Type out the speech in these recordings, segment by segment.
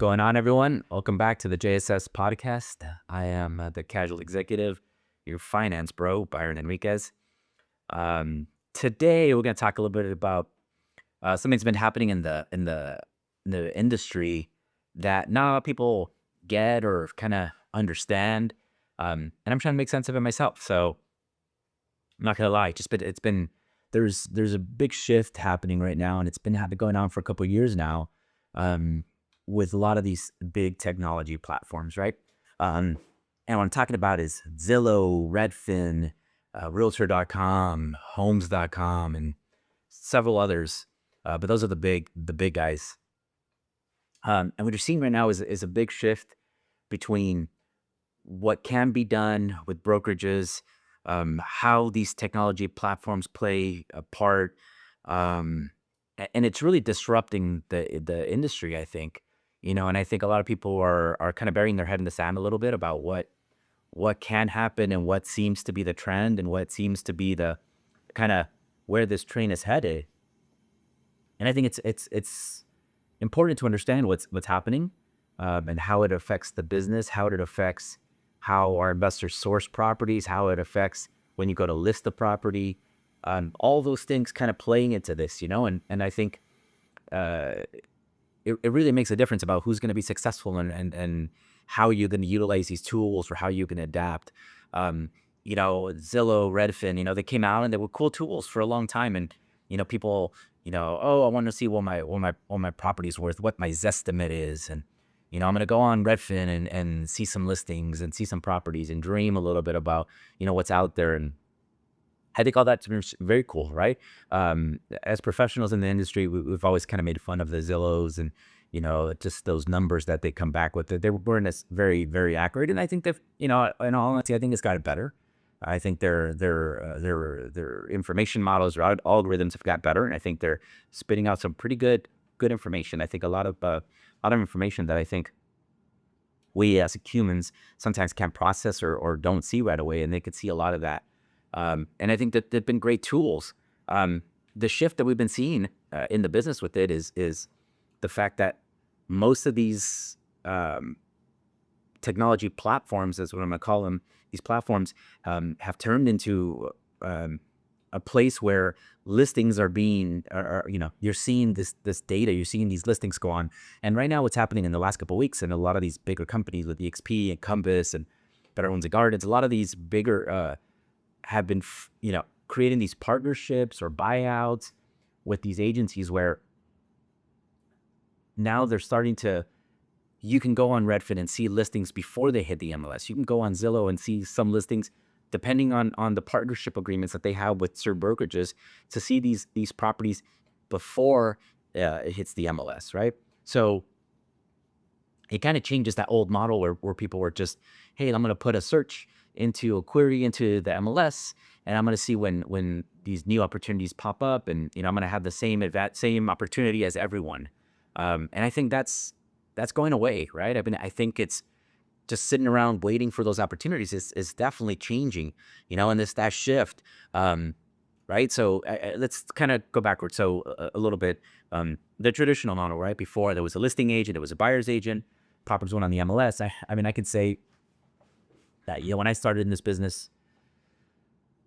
going on, everyone? Welcome back to the JSS podcast. I am the casual executive, your finance bro, Byron Enriquez. Today, we're going to talk a little bit about something that's been happening in the industry that not a lot of people get or kind of understand, and I'm trying to make sense of it myself. So I'm not gonna lie, it's been there's a big shift happening right now, and it's been going on for a couple of years now, um, with a lot of these big technology platforms, right? Um, and what I'm talking about is Zillow, Redfin, Realtor.com, Homes.com, and several others. But those are the big guys. And what you're seeing right now is a big shift between what can be done with brokerages, how these technology platforms play a part, and it's really disrupting the industry. I think, and I think a lot of people are kind of burying their head in the sand a little bit about what can happen and what seems to be the trend and what seems to be the kind of where this train is headed. And I think it's important to understand what's happening, and how it affects the business, how it affects how our investors source properties, how it affects when you go to list the property, all those things kind of playing into this, and I think uh, it really makes a difference about who's going to be successful and how you're going to utilize these tools or how you can adapt. Zillow, Redfin, they came out and they were cool tools for a long time, and people, oh, I want to see what my property's worth, what my Zestimate is, and I'm going to go on Redfin and see some listings and see some properties and dream a little bit about what's out there. And I think all that's very cool, right? As professionals in the industry, we've always kind of made fun of the Zillows and just those numbers that they come back with. They weren't as very very accurate, and I think that in all honesty, I think it's gotten better. I think their information models or algorithms have got better, and I think they're spitting out some pretty good information. I think a lot of information that I think we as humans sometimes can't process or don't see right away, and they could see a lot of that. And I think that they've been great tools. The shift that we've been seeing in the business with it is the fact that most of these technology platforms, is what I'm going to call them, these platforms have turned into a place where listings are being, you're seeing this data, you're seeing these listings go on. And right now, what's happening in the last couple of weeks, and a lot of these bigger companies with EXP and Compass and Better Homes and Gardens, a lot of these bigger have been, creating these partnerships or buyouts with these agencies where now they're starting to, you can go on Redfin and see listings before they hit the MLS. You can go on Zillow and see some listings depending on the partnership agreements that they have with certain brokerages to see these properties before it hits the MLS, right? So it kind of changes that old model where people were just, hey, I'm going to put a search into a query into the MLS, and I'm going to see when these new opportunities pop up, and I'm going to have the same opportunity as everyone. And I think that's going away, right? I think it's just sitting around waiting for those opportunities is definitely changing, and that shift, right? So let's kind of go backwards. So a little bit, the traditional model, right? Before there was a listing agent, it was a buyer's agent, properties went on the MLS. I could say that, when I started in this business,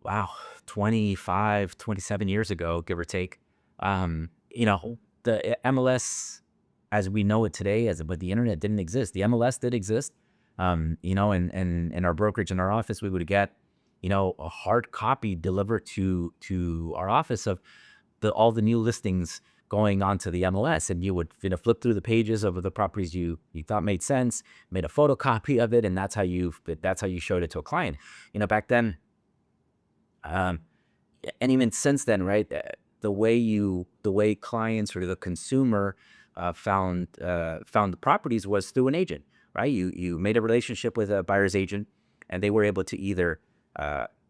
wow, 25, 27 years ago, give or take, the MLS as we know it today, but the internet didn't exist. The MLS did exist, and in our brokerage in our office, we would get, a hard copy delivered to our office of all the new listings going onto the MLS, and you would flip through the pages of the properties you thought made sense, made a photocopy of it, and that's how you showed it to a client. Back then, and even since then, right? The way clients or the consumer found the properties was through an agent, right? You made a relationship with a buyer's agent, and they were able to either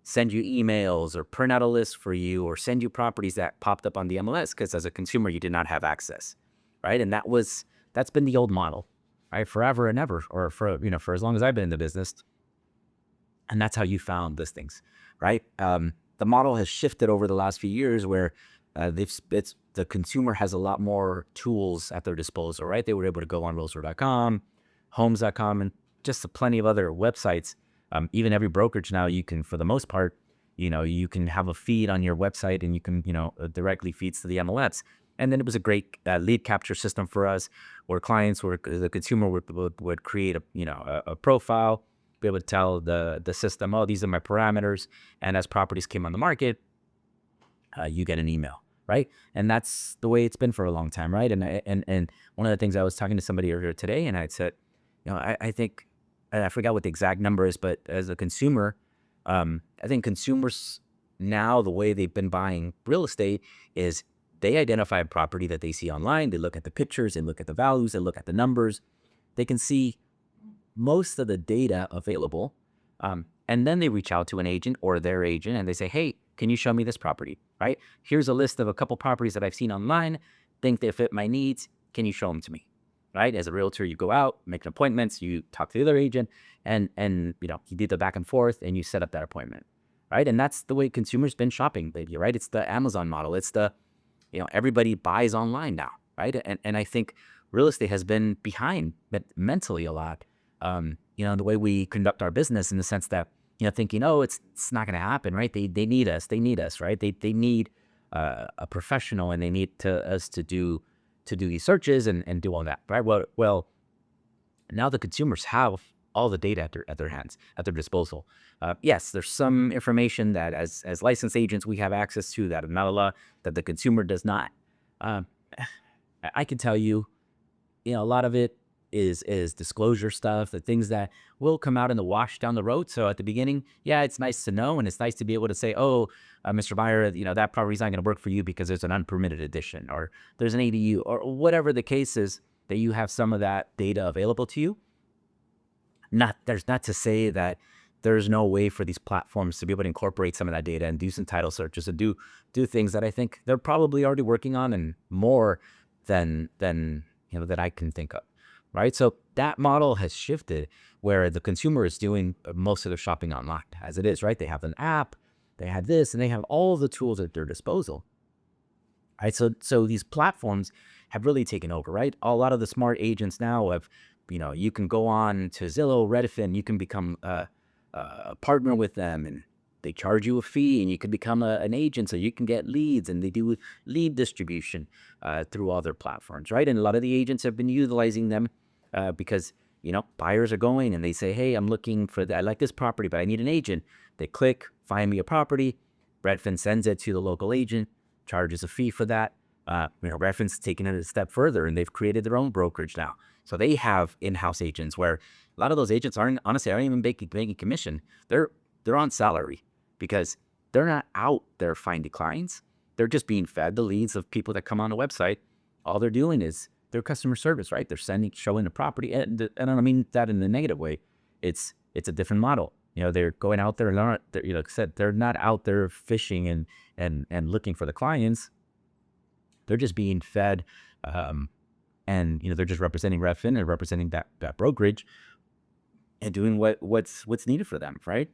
send you emails or print out a list for you or send you properties that popped up on the MLS, because as a consumer you did not have access, right? And that's been the old model, right? Forever and ever, or for as long as I've been in the business, and that's how you found listings, right? The model has shifted over the last few years where the consumer has a lot more tools at their disposal, right? They were able to go on realtor.com, homes.com, and just plenty of other websites. Even every brokerage now, you can, for the most part, you can have a feed on your website, and you can, directly feeds to the MLS. And then it was a great lead capture system for us, where the consumer would create a profile, be able to tell the system, oh, these are my parameters, and as properties came on the market, you get an email, right? And that's the way it's been for a long time, right? And one of the things, I was talking to somebody earlier today, and I said, I think, and I forgot what the exact number is, but as a consumer, I think consumers now, the way they've been buying real estate is they identify a property that they see online. They look at the pictures, they look at the values, they look at the numbers. They can see most of the data available. And then they reach out to an agent or their agent, and they say, hey, can you show me this property, right? Here's a list of a couple properties that I've seen online, think they fit my needs. Can you show them to me, right? As a realtor, you go out, make appointments, you talk to the other agent, and you do the back and forth, and you set up that appointment, right? And that's the way consumers been shopping, baby, right? It's the Amazon model. It's the, everybody buys online now, right? And I think real estate has been behind mentally a lot, the way we conduct our business, in the sense that, thinking, oh, it's not going to happen, right? They need us. They need us, right? They need a professional, and they need us to do these searches and do all that, right? Well, now the consumers have all the data at their hands, at their disposal. Yes, there's some information that as licensed agents we have access to, that not a lot, that the consumer does not. Um, I can tell you, a lot of it is disclosure stuff, the things that will come out in the wash down the road. So at the beginning, yeah, it's nice to know, and it's nice to be able to say, oh, Mr. Buyer, that property's not going to work for you because there's an unpermitted addition, or there's an ADU, or whatever the case is, that you have some of that data available to you. Not to say that there's no way for these platforms to be able to incorporate some of that data and do some title searches and do things that I think they're probably already working on, and more than that I can think of, right? So that model has shifted, where the consumer is doing most of their shopping online as it is, right? They have an app, they have this, and they have all the tools at their disposal, right? So these platforms have really taken over, right? A lot of the smart agents now have, you can go on to Zillow, Redfin, you can become a partner with them, and they charge you a fee, and you can become an agent, so you can get leads, and they do lead distribution through all their platforms, right? And a lot of the agents have been utilizing them because, buyers are going and they say, hey, I'm looking for I like this property, but I need an agent. They click, find me a property. Redfin sends it to the local agent, charges a fee for that. Redfin's taking it a step further, and they've created their own brokerage now. So they have in-house agents, where a lot of those agents aren't even making commission. They're on salary, because they're not out there finding clients. They're just being fed the leads of people that come on the website. All they're doing is their customer service, right? They're showing the property, and I don't mean that in a negative way. It's a different model. They're going out there, and like I said, they're not out there fishing and looking for the clients. They're just being fed, and they're just representing Redfin and representing that brokerage, and doing what's needed for them, right?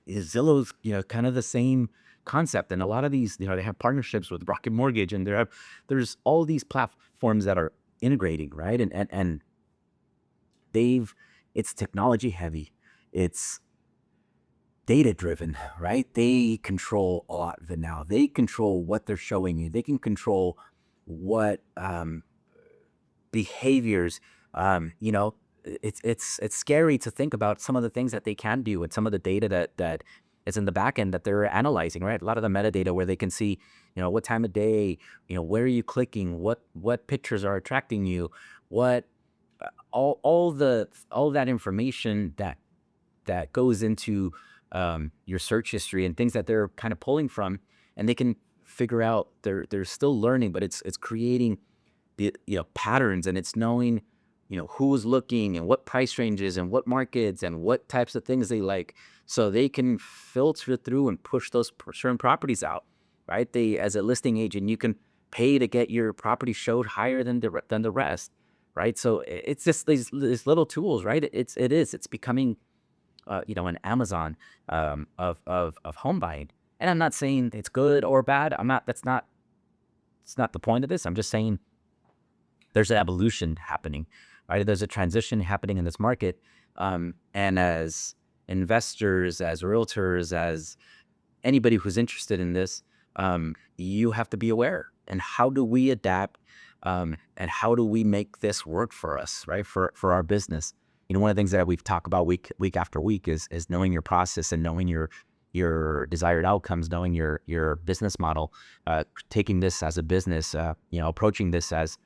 Zillow's kind of the same concept, and a lot of these, they have partnerships with Rocket Mortgage, and there's all these platforms that are integrating, right? And it's technology heavy, it's data driven, right? They control a lot of it now. They control what they're showing you. They can control what behaviors. It's scary to think about some of the things that they can do, and some of the data that is in the back end that they're analyzing, right? A lot of the metadata, where they can see, what time of day, where are you clicking, what pictures are attracting you, what all that information that goes into your search history, and things that they're kind of pulling from, and they can figure out. They're still learning, but it's creating the patterns, and it's knowing who's looking, and what price ranges, and what markets, and what types of things they like, so they can filter through and push those certain properties out, right? As a listing agent, you can pay to get your property showed higher than the rest, right? So it's just these little tools, right? It's becoming an Amazon of home buying. And I'm not saying it's good or bad. That's not it's not the point of this. I'm just saying there's an evolution happening, right? There's a transition happening in this market. And as investors, as realtors, as anybody who's interested in this, you have to be aware. And how do we adapt? And how do we make this work for us, right? For our business. One of the things that we've talked about week after week is knowing your process and knowing your desired outcomes, knowing your business model, taking this as a business, approaching this as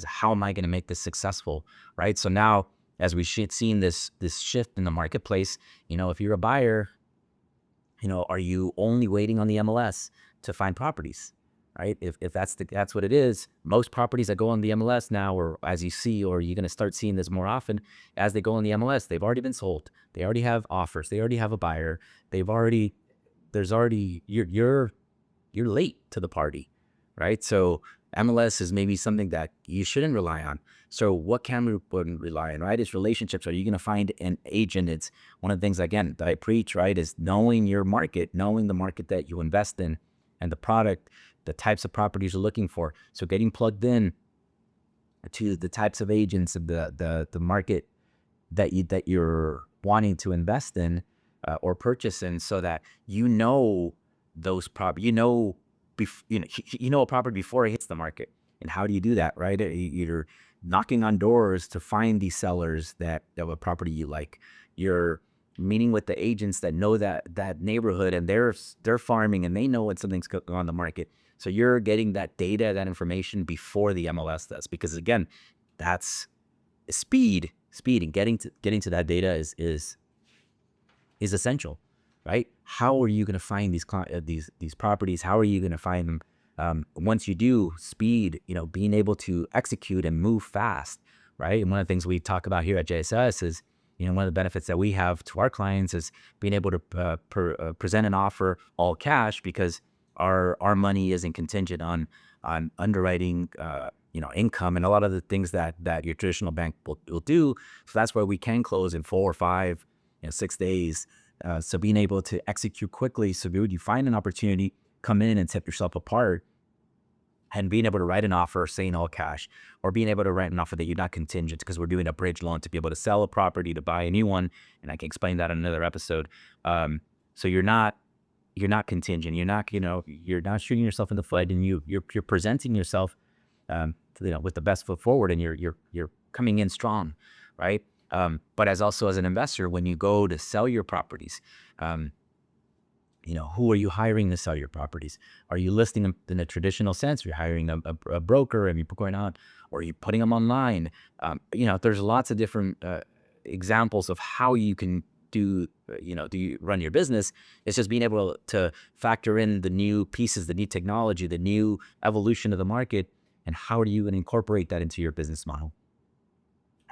how am I going to make this successful, right? So now, as we seen this shift in the marketplace, if you're a buyer, are you only waiting on the MLS to find properties, right? If that's what it is, most properties that go on the MLS now, or as you see, or you're going to start seeing this more often, as they go on the MLS, they've already been sold. They already have offers. They already have a buyer. You're late to the party, right? So MLS is maybe something that you shouldn't rely on. So what can we rely on, right? It's relationships. Are you going to find an agent? It's one of the things, again, that I preach, right, is knowing your market, knowing the market that you invest in and the product, the types of properties you're looking for. So getting plugged in to the types of agents of the market that you're wanting to invest in or purchase in, so that those properties, a property before it hits the market. And how do you do that, right? You're knocking on doors to find these sellers that of a property you like. You're meeting with the agents that know that neighborhood, and they're farming and they know when something's going on the market. So you're getting that data, that information before the MLS does, because again, that's speed and getting to that data is essential, right? How are you going to find these properties? How are you going to find them? Once you do, speed, being able to execute and move fast, right? And one of the things we talk about here at JSS is, one of the benefits that we have to our clients is being able to present an offer all cash, because our money isn't contingent on underwriting, income and a lot of the things that your traditional bank will do. So that's where we can close in 4 or 5, 6 days. So being able to execute quickly, so when you find an opportunity, come in and tip yourself apart, and being able to write an offer saying all cash, or being able to write an offer that you're not contingent, because we're doing a bridge loan to be able to sell a property to buy a new one, and I can explain that in another episode. So you're not contingent. You're not shooting yourself in the foot, and you're presenting yourself, with the best foot forward, and you're coming in strong, right? But as an investor, when you go to sell your properties, who are you hiring to sell your properties? Are you listing them in a traditional sense? You're hiring a broker, and you're going on, or are you putting them online? There's lots of different examples of how you can do you run your business. It's just being able to factor in the new pieces, the new technology, the new evolution of the market, and how are you going to incorporate that into your business model?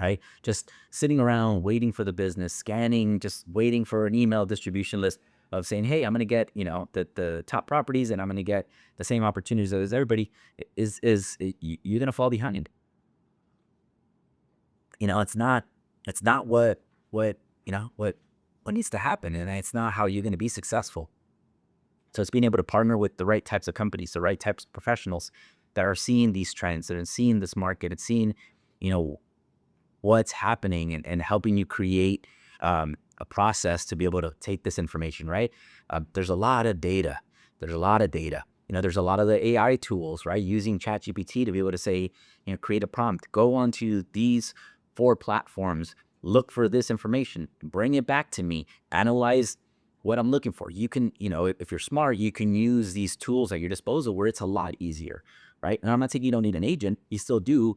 Right? Just sitting around waiting for the business, scanning, just waiting for an email distribution list of saying, hey, I'm going to get, the top properties, and I'm going to get the same opportunities as everybody, you're going to fall behind. It's not what needs to happen, and it's not how you're going to be successful. So it's being able to partner with the right types of companies, the right types of professionals that are seeing these trends, that are seeing this market, and seeing, what's happening, and helping you create a process to be able to take this information, right? There's a lot of data. There's a lot of the AI tools, right? Using ChatGPT to be able to say, create a prompt, go onto these 4 platforms, look for this information, bring it back to me, analyze what I'm looking for. You can, if you're smart, you can use these tools at your disposal where it's a lot easier, right? And I'm not saying you don't need an agent, you still do,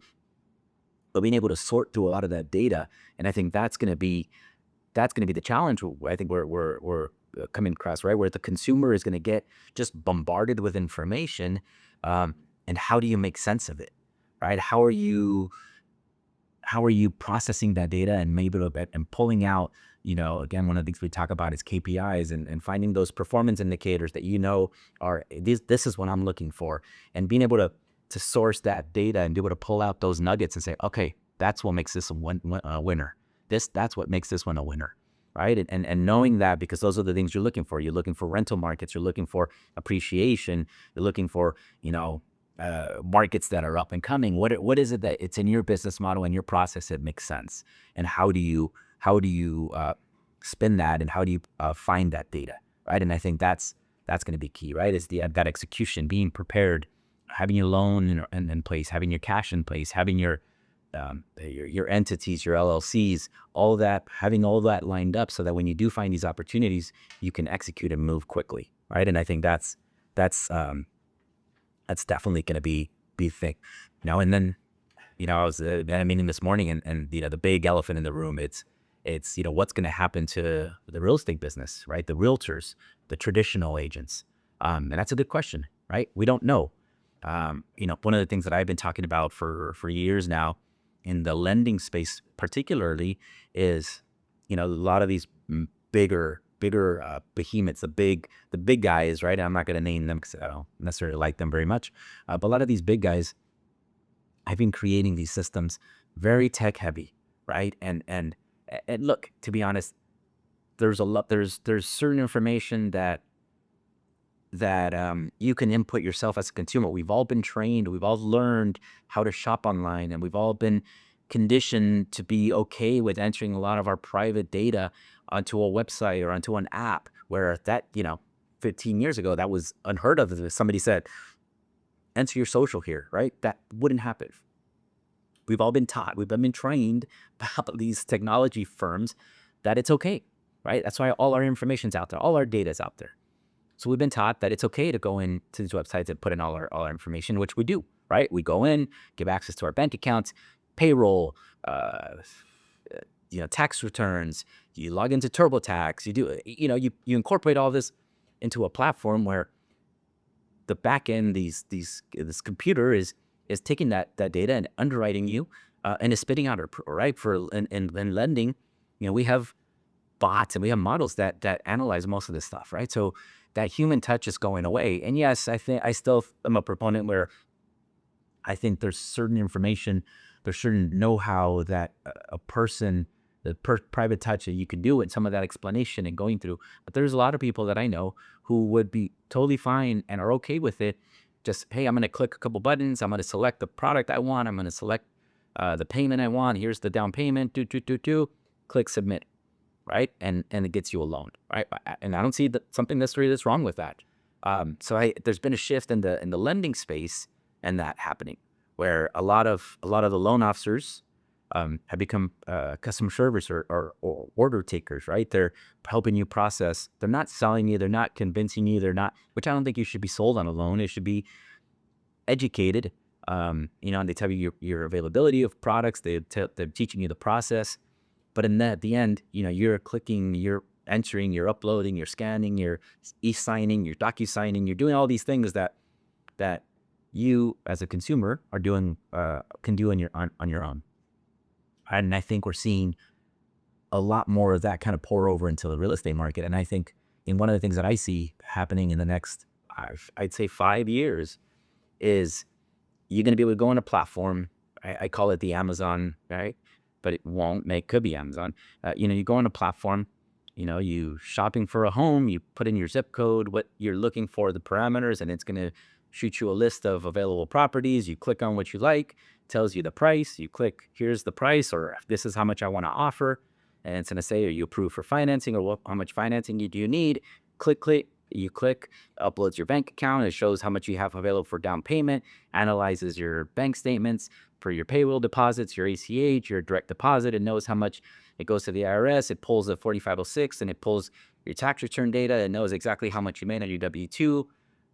but being able to sort through a lot of that data. And I think that's going to be the challenge. I think we're coming across, right, where the consumer is going to get just bombarded with information, and how do you make sense of it, right? How are you processing that data and maybe and pulling out, again, one of the things we talk about is KPIs, and finding those performance indicators that are this is what I'm looking for, and being able to source that data and be able to pull out those nuggets and say, okay, that's what makes this a winner. That's what makes this one a winner, right? And knowing that, because those are the things you're looking for. You're looking for rental markets. You're looking for appreciation. You're looking for, markets that are up and coming. What is it that it's in your business model and your process that makes sense? And how do you spin that, and how do you find that data, right? And I think that's going to be key, right? Is that execution, being prepared, having your loan in place, having your cash in place, having your entities, your LLCs, all that, having all that lined up so that when you do find these opportunities, you can execute and move quickly, right? And I think that's definitely going to be thick, And then I was at a meeting this morning, and the big elephant in the room, it's what's going to happen to the real estate business, right? The realtors, the traditional agents, and that's a good question, right? We don't know. One of the things that I've been talking about for years now in the lending space, particularly, is a lot of these bigger behemoths, the big guys, right? I'm not going to name them because I don't necessarily like them very much, but a lot of these big guys have been creating these systems very tech heavy, right? And look, to be honest, there's certain information that you can input yourself as a consumer. We've all been trained, we've all learned how to shop online, and we've all been conditioned to be okay with entering a lot of our private data onto a website or onto an app, where 15 years ago, that was unheard of. If somebody said, enter your social here, right? That wouldn't happen. We've all been taught, we've been trained by these technology firms that it's okay, right? That's why all our information's out there, all our data's out there. So we've been taught that it's okay to go into these websites and put in all our information, which we do, right? We go in, give access to our bank accounts, payroll, tax returns. You log into TurboTax. You incorporate all this into a platform where the back end, this computer is taking that data and underwriting you, and is spitting out right for in lending. We have bots and we have models that analyze most of this stuff, right? So that human touch is going away. And yes, I think I still am a proponent where I think there's certain information, there's certain know-how that a person, the private touch that you can do, and some of that explanation and going through. But there's a lot of people that I know who would be totally fine and are okay with it. Just, hey, I'm going to click a couple buttons. I'm going to select the product I want. I'm going to select the payment I want. Here's the down payment. Click submit, right? And it gets you a loan, right? And I don't see something necessarily that's wrong with that. So there's been a shift in the lending space, and that happening, where a lot of the loan officers have become customer service or order takers, right? They're helping you process. They're not selling you. They're not convincing you. They're not. Which I don't think you should be sold on a loan. It should be educated. And they tell you your availability of products. They're teaching you the process. But at the end, you're clicking, you're entering, you're uploading, you're scanning, you're e-signing, you're docu-signing, you're doing all these things that you as a consumer are doing, can do on your own. And I think we're seeing a lot more of that kind of pour over into the real estate market. And I think one of the things that I see happening in the next, I'd say 5 years, is you're going to be able to go on a platform. I call it the Amazon, right? But it could be Amazon. You go on a platform, you shopping for a home, you put in your zip code, what you're looking for, the parameters, and it's going to shoot you a list of available properties. You click on what you like, tells you the price. You click, here's the price, or this is how much I want to offer. And it's going to say, are you approved for financing, or how much financing do you need? You click, uploads your bank account. It shows how much you have available for down payment, analyzes your bank statements for your payroll deposits, your ACH, your direct deposit. It knows how much it goes to the IRS. It pulls the 4506, and it pulls your tax return data. It knows exactly how much you made on your W-2.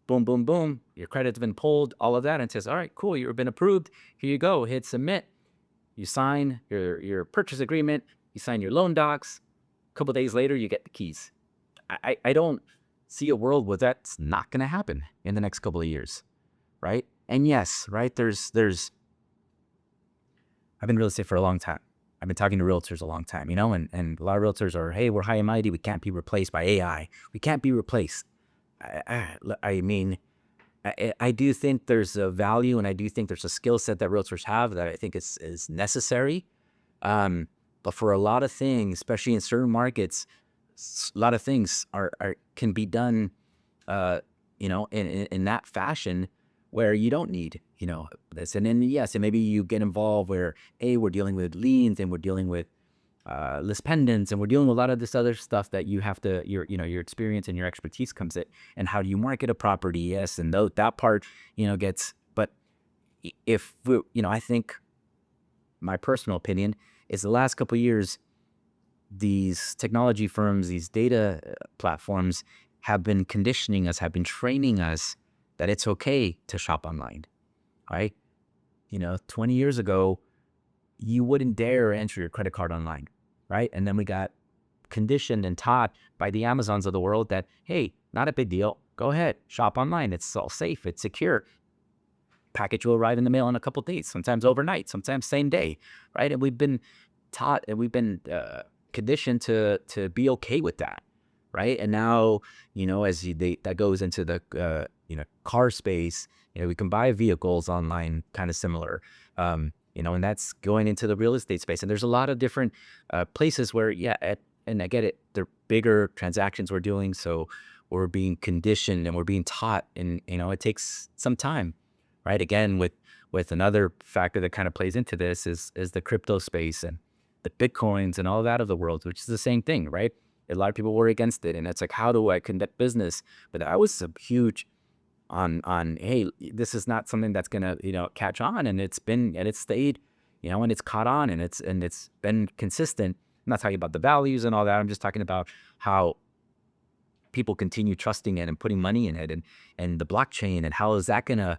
Boom, boom, boom. Your credit's been pulled, all of that, and it says, all right, cool, you've been approved. Here you go. Hit submit. You sign your purchase agreement. You sign your loan docs. A couple days later, you get the keys. I don't see a world where that's not going to happen in the next couple of years, right? And yes, right, there's I've been in real estate for a long time. I've been talking to realtors a long time, and a lot of realtors are, hey, we're high and mighty. We can't be replaced by AI. We can't be replaced. I mean, I do think there's a value, and I do think there's a skill set that realtors have that I think is necessary. But for a lot of things, especially in certain markets, a lot of things can be done, in that fashion, where you don't need, this. And then, yes, and maybe you get involved where, we're dealing with liens and we're dealing with list pendants and we're dealing with a lot of this other stuff that you have to, your experience and your expertise comes in. And how do you market a property? Yes. And that part, gets, but if we, I think my personal opinion is the last couple of years, these technology firms, these data platforms have been conditioning us, have been training us that it's okay to shop online, right? 20 years ago, you wouldn't dare enter your credit card online, right? And then we got conditioned and taught by the Amazons of the world that, hey, not a big deal. Go ahead, shop online. It's all safe. It's secure. Package will arrive in the mail in a couple of days, sometimes overnight, sometimes same day, right? And we've been taught and we've been conditioned to be okay with that, right? And now, that goes into the car space. We can buy vehicles online, kind of similar, and that's going into the real estate space. And there's a lot of different places where, and I get it, they're bigger transactions we're doing, so we're being conditioned and we're being taught, and it takes some time. Right. Again, with another factor that kind of plays into this is the crypto space and the Bitcoins and all that of the world, which is the same thing. Right. A lot of people were against it. And it's like, how do I conduct business? But I was a huge on, hey, this is not something that's going to, catch on. And it's stayed, and it's caught on, and it's been consistent. I'm not talking about the values and all that. I'm just talking about how people continue trusting it and putting money in it, and the blockchain, and how is that going to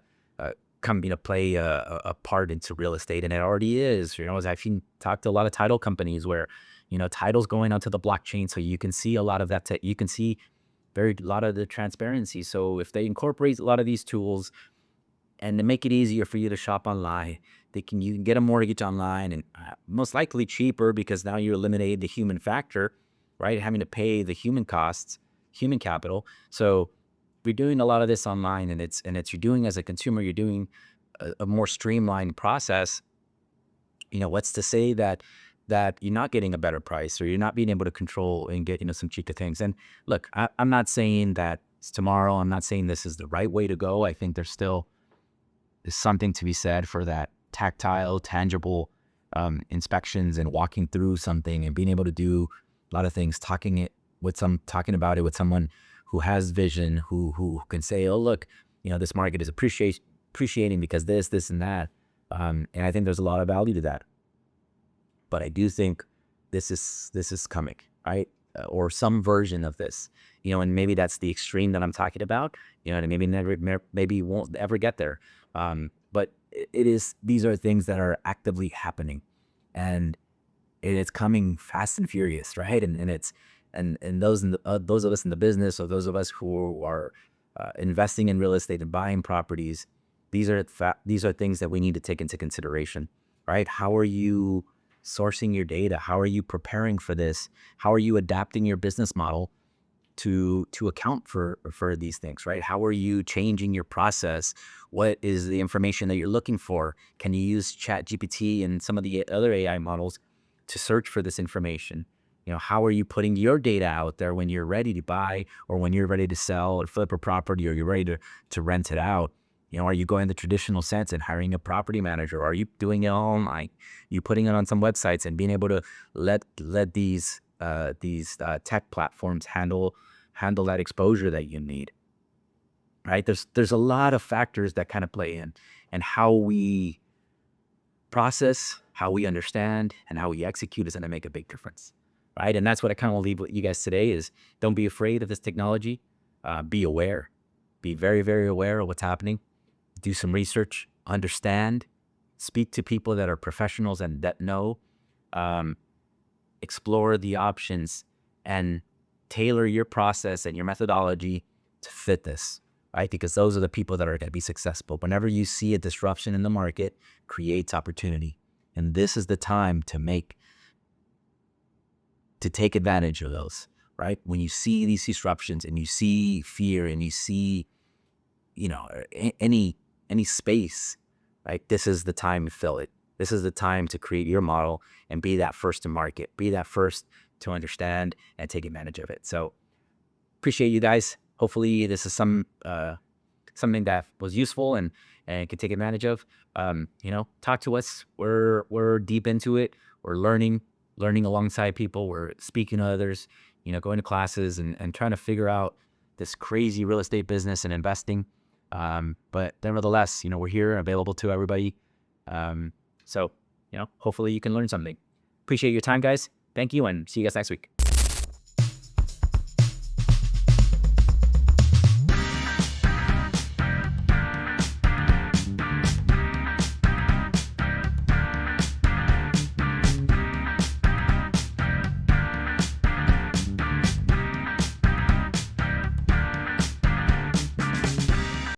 play a part into real estate. And it already is. I've talked to a lot of title companies where, titles going onto the blockchain, so you can see a lot of that. You can see a lot of the transparency. So if they incorporate a lot of these tools and to make it easier for you to shop online, you can get a mortgage online, and most likely cheaper, because now you eliminate the human factor, right? Having to pay the human costs, human capital. So we're doing a lot of this online, and you're doing, as a consumer, you're doing a more streamlined process. What's to say that you're not getting a better price, or you're not being able to control and get, some cheaper things. And look, I'm not saying that it's tomorrow. I'm not saying this is the right way to go. I think there's still something to be said for that tactile, tangible inspections and walking through something and being able to do a lot of things, talking about it with someone who has vision, who can say, oh, look, this market is appreciating because this and that. And I think there's a lot of value to that. But I do think this is coming, right? Or some version of this, and maybe that's the extreme that I'm talking about, and maybe won't ever get there. But these are things that are actively happening, and it's coming fast and furious, right? And those those of us in the business, or those of us who are investing in real estate and buying properties, these are things that we need to take into consideration, right? How are you sourcing your data? How are you preparing for this? How are you adapting your business model to account for these things, right? How are you changing your process? What is the information that you're looking for? Can you use ChatGPT and some of the other AI models to search for this information? How are you putting your data out there when you're ready to buy, or when you're ready to sell or flip a property, or you're ready to rent it out? Are you going the traditional sense and hiring a property manager? Or are you doing it online? You putting it on some websites and being able to let these tech platforms handle that exposure that you need, right? There's a lot of factors that kind of play in, and how we process, how we understand, and how we execute is going to make a big difference, right? And that's what I kind of want to leave with you guys today is, don't be afraid of this technology. Be aware. Be very, very aware of what's happening. Do some research, understand, speak to people that are professionals and that know, explore the options, and tailor your process and your methodology to fit this, right? Because those are the people that are going to be successful. Whenever you see a disruption in the market, creates opportunity. And this is the time to take advantage of those, right? When you see these disruptions and you see fear and you see, any space, right? This is the time to fill it. This is the time to create your model and be that first to market, be that first to understand and take advantage of it. So appreciate you guys. Hopefully this is some something that was useful and could take advantage of, talk to us. We're deep into it. We're learning alongside people. We're speaking to others, going to classes and trying to figure out this crazy real estate business and investing. But nevertheless, we're here available to everybody. So, hopefully you can learn something. Appreciate your time, guys. Thank you, and see you guys next week.